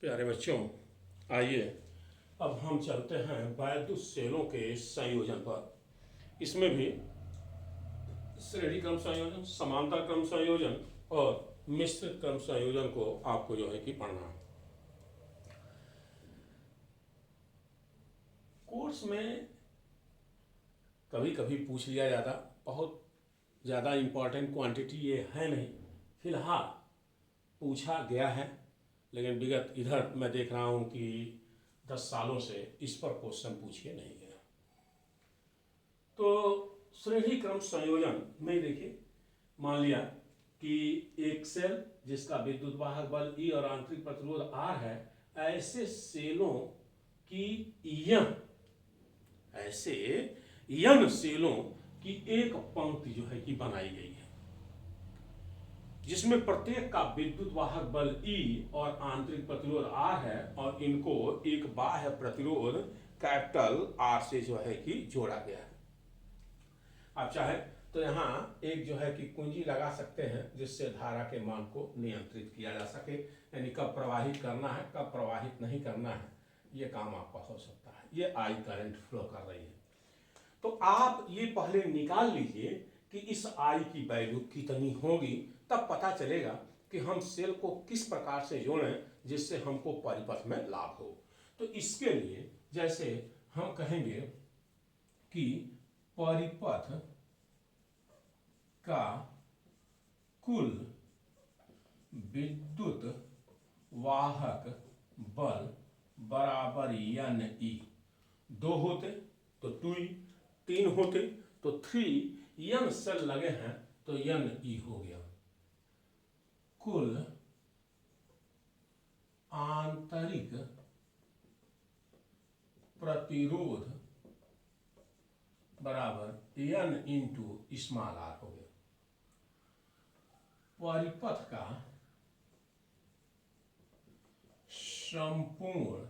प्यारे बच्चों, आइए अब हम चलते हैं वैद्युत सेलों के संयोजन पर। इसमें भी श्रेणी क्रम संयोजन, समांतर क्रम संयोजन और मिश्रित क्रम संयोजन को आपको जो है कि पढ़ना है। कोर्स में कभी कभी पूछ लिया जाता, बहुत ज़्यादा इम्पोर्टेंट क्वांटिटी ये है नहीं, फिलहाल पूछा गया है, लेकिन विगत इधर मैं देख रहा हूँ कि 10 सालों से इस पर क्वेश्चन पूछे नहीं गया। तो श्रेणी क्रम संयोजन में देखिए, मान लिया कि एक सेल जिसका विद्युत वाहक बल E और आंतरिक प्रतिरोध R है, ऐसे सेलों की n सेलों की एक पंक्ति जो है कि बनाई गई है, जिसमें प्रत्येक का विद्युत वाहक बल E और आंतरिक प्रतिरोध R है, और इनको एक बाह्य प्रतिरोध कैपिटल R से जो है कि जोड़ा गया है। आप चाहे तो यहाँ एक जो है कि कुंजी लगा सकते हैं, जिससे धारा के मान को नियंत्रित किया जा सके, यानी कब प्रवाहित करना है, कब प्रवाहित नहीं करना है, ये काम आपका हो सकता है। ये I करंट फ्लो कर रही है, तो आप ये पहले निकाल लीजिए कि इस I की वैल्यू कितनी होगी, तब पता चलेगा कि हम सेल को किस प्रकार से जोड़ें जिससे हमको परिपथ में लाभ हो। तो इसके लिए जैसे हम कहेंगे कि परिपथ का कुल विद्युत वाहक बल बराबर NE, 2 होते तो 2E, 3 होते तो 3, n सेल लगे हैं तो NE हो गया। कुल आंतरिक प्रतिरोध बराबर n इंटू स्मॉल r हो गया। परिपथ का संपूर्ण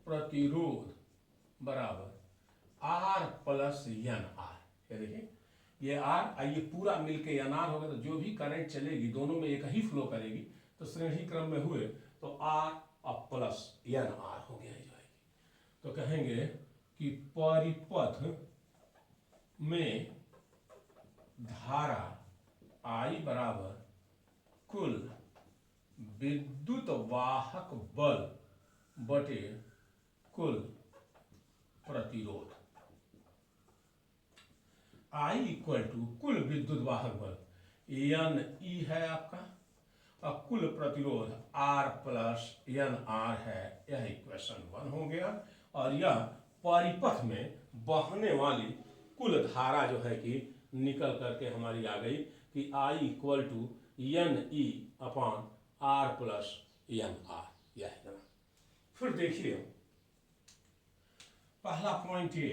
प्रतिरोध बराबर R प्लस NR। ये देखिए, ये R, ये पूरा मिलके NR होगा, तो जो भी करंट चलेगी दोनों में एक ही फ्लो करेगी, तो श्रेणी क्रम में हुए तो R और प्लस NR हो गया जाएगी। तो कहेंगे कि परिपथ में धारा I बराबर कुल विद्युत वाहक बल बटे कुल प्रतिरोध। I इक्वल टू कुल विद्युत वाहक बल NE है आपका, और कुल प्रतिरोध R प्लस NR है। यह इक्वेशन 1 हो गया। और यह परिपथ में बहने वाली कुल धारा जो है कि निकल करके हमारी आ गई कि I equal to NE upon R plus NR। यह है ना। फिर देखिए, पहला पॉइंट ये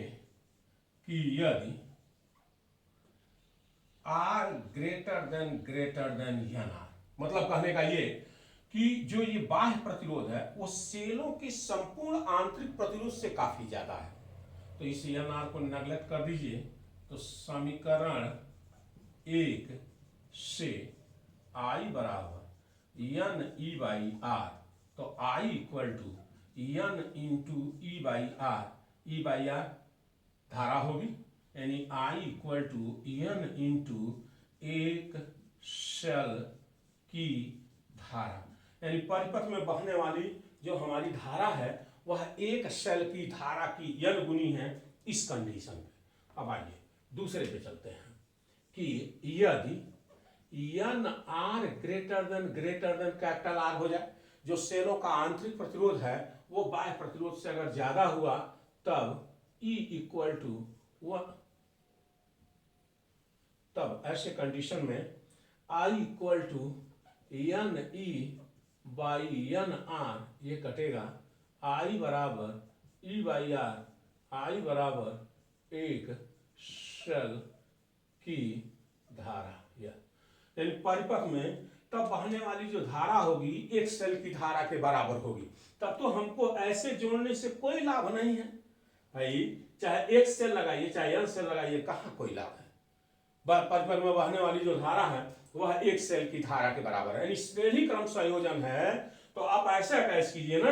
कि यदि R ग्रेटर देन NR, मतलब कहने का ये कि जो ये बाह्य प्रतिरोध है वो सेलों के संपूर्ण आंतरिक प्रतिरोध से काफी ज्यादा है, तो इस NR को नेगलेक्ट कर दीजिए। तो समीकरण 1 से I बराबर NE बाई R, तो I equal to N into E by R, E by R धारा होगी, यानी I equal to N into एक सेल की धारा, यानी परिपथ में बहने वाली जो हमारी धारा है वह एक सेल की धारा की n गुनी है इस कंडीशन में। अब आइए दूसरे पे चलते हैं कि यदि NR greater than capital R हो जाए, जो सेलों का आंतरिक प्रतिरोध है वो बाह्य प्रतिरोध से अगर ज्यादा हुआ, तब E इक्वल टू 1, तब ऐसे कंडीशन में I equal to NE by NR, ये कटेगा, I बराबर E बाई R, I बराबर एक सेल की धारा। यानी परिपथ में तब बहने वाली जो धारा होगी एक सेल की धारा के बराबर होगी। तब तो हमको ऐसे जोड़ने से कोई लाभ नहीं है भाई, चाहे एक सेल लगाइए चाहे n सेल लगाइए, कहाँ कोई लाभ है। परिपथ में बहने वाली जो धारा है वह एक सेल की धारा के बराबर है, यानी श्रेणी क्रम संयोजन है। तो आप ऐसा कैसे कीजिए ना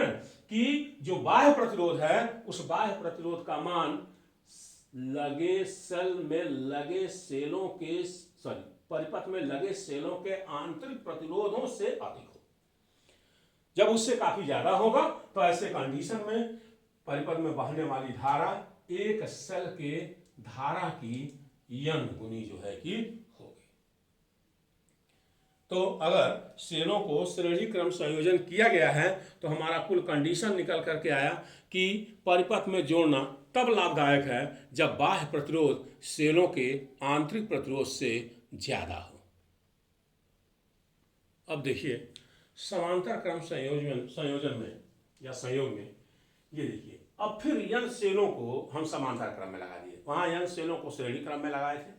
कि जो बाह्य प्रतिरोध है उस बाह्य प्रतिरोध का मान लगे सेल में लगे सेलों के सॉरी परिपथ में लगे सेलों के आंतरिक प्रतिरोधों से अधिक हो। जब उससे काफी ज्यादा होगा तो ऐसे कंडीशन में परिपथ में बहने वाली धारा एक सेल के धारा की n गुनी जो है कि होगी। तो अगर सेलों को श्रेणी क्रम संयोजन किया गया है तो हमारा कुल कंडीशन निकल करके आया कि परिपथ में जोड़ना तब लाभदायक है जब बाह्य प्रतिरोध सेलों के आंतरिक प्रतिरोध से ज्यादा हो। अब देखिए समांतर क्रम संयोजन में या संयोग में ये देखिए, अब फिर n सेलों को हम समांतर क्रम में लगा दिए, वहां n सेलों को श्रेणी क्रम में लगाए थे।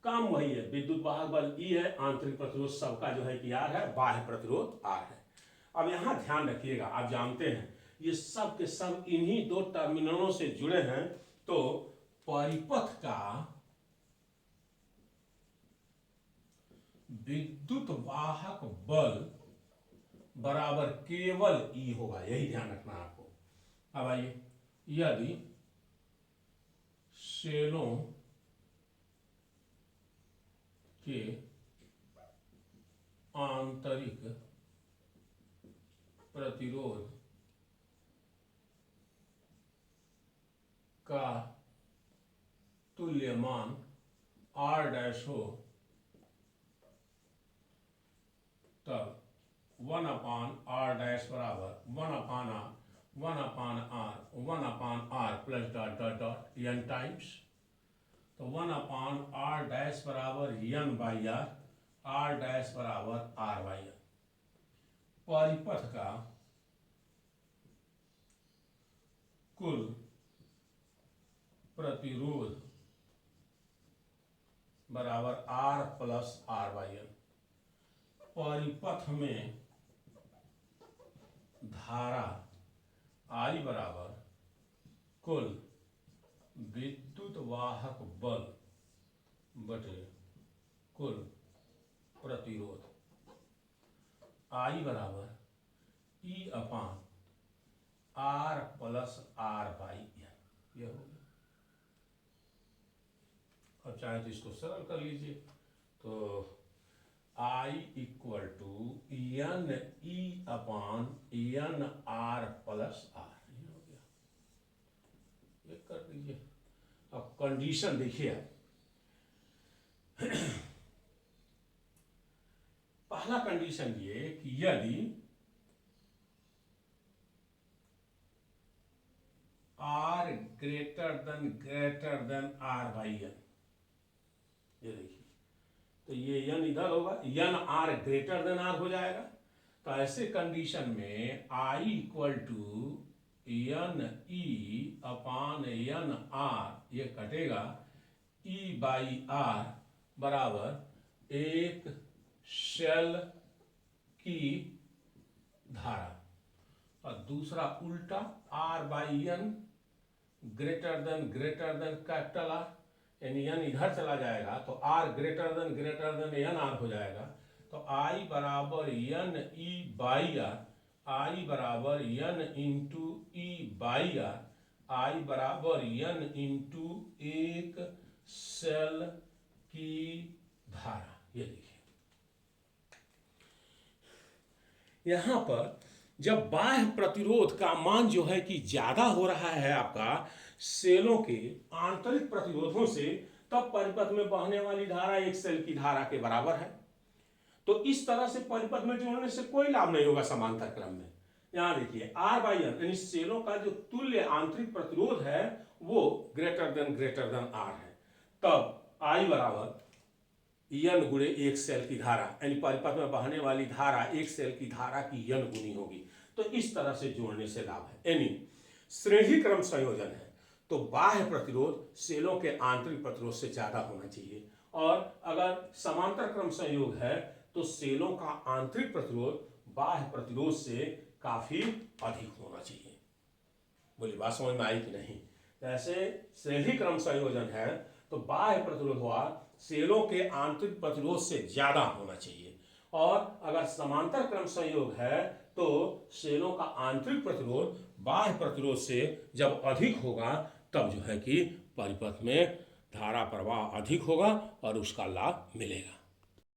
काम वही है, विद्युत वाहक बल E है, आंतरिक प्रतिरोध सबका जो है कि R है, बाह्य प्रतिरोध R है। अब यहां ध्यान रखिएगा, आप जानते हैं ये सब के सब इन्हीं दो टर्मिनलों से जुड़े हैं। तो परिपथ का विद्युत वाहक बल बराबर केवल E होगा, यही ध्यान रखना आपको। अब आइए, यदि सेलों के आंतरिक प्रतिरोध का तुल्यमान R डैश हो तब 1/R डैश बराबर 1/R plus dot dot dot n times. तो 1/R डैश बराबर n by R, R dash बराबर R बाई n। परिपथ का कुल प्रतिरोध बराबर R plus R by n। परिपथ में धारा I बराबर कुल विद्युत वाहक बल बटे कुल प्रतिरोध I बराबर E/R plus R by n। यह हो गया। अब चाहे तो इसको सरल कर लीजिए, तो I equal to n E/n R plus R, ये हो गया। ये कर दीजिए। अब कंडीशन देखिए, पहला कंडीशन ये कि यदि R greater than R by n, ये देखिए, तो ये n इधर होगा, n R greater than R हो जाएगा। तो ऐसे कंडीशन में I equal to n E/n R, ये कटेगा, E बाई R बराबर एक शेल की धारा, और दूसरा उल्टा R by n greater than capital R, यानी n इधर चला जाएगा तो R greater then n R हो जाएगा। तो I बराबर n E by R, I बराबर n into E by R, I बराबर n इंटू एक सेल की धारा। ये देखिए, यहां पर जब बाह्य प्रतिरोध का मान जो है कि ज्यादा हो रहा है आपका सेलों के आंतरिक प्रतिरोधों से, तब परिपथ में बहने वाली धारा एक सेल की धारा के बराबर है। तो इस तरह से परिपथ में जोड़ने से कोई लाभ नहीं होगा समांतर क्रम में। यहां देखिए R बाई n, यानी सेलों का जो तुल्य आंतरिक प्रतिरोध है वो ग्रेटर देन R है। तब I बराबर n गुणे एक सेल की धारा, यानी परिपथ में बहने वाली धारा एक सेल की धारा की n गुनी होगी। तो इस तरह से जोड़ने से लाभ है। यानी श्रेणी क्रम संयोजन है तो बाह्य प्रतिरोध सेलों के आंतरिक प्रतिरोध से ज्यादा होना चाहिए, और अगर समांतर क्रम संयोग है तो सेलों का आंतरिक प्रतिरोध बाह्य प्रतिरोध से काफी अधिक होना चाहिए। बोलिए बात समझ में आई कि नहीं? जैसे श्रेणी क्रम संयोजन है तो बाह्य प्रतिरोध हुआ सेलों के आंतरिक प्रतिरोध से ज्यादा होना चाहिए। और अगर समांतर क्रम संयोग है तो सेलों का आंतरिक प्रतिरोध बाह्य प्रतिरोध से जब अधिक होगा तब जो है कि परिपथ में धारा प्रवाह अधिक होगा और उसका लाभ मिलेगा।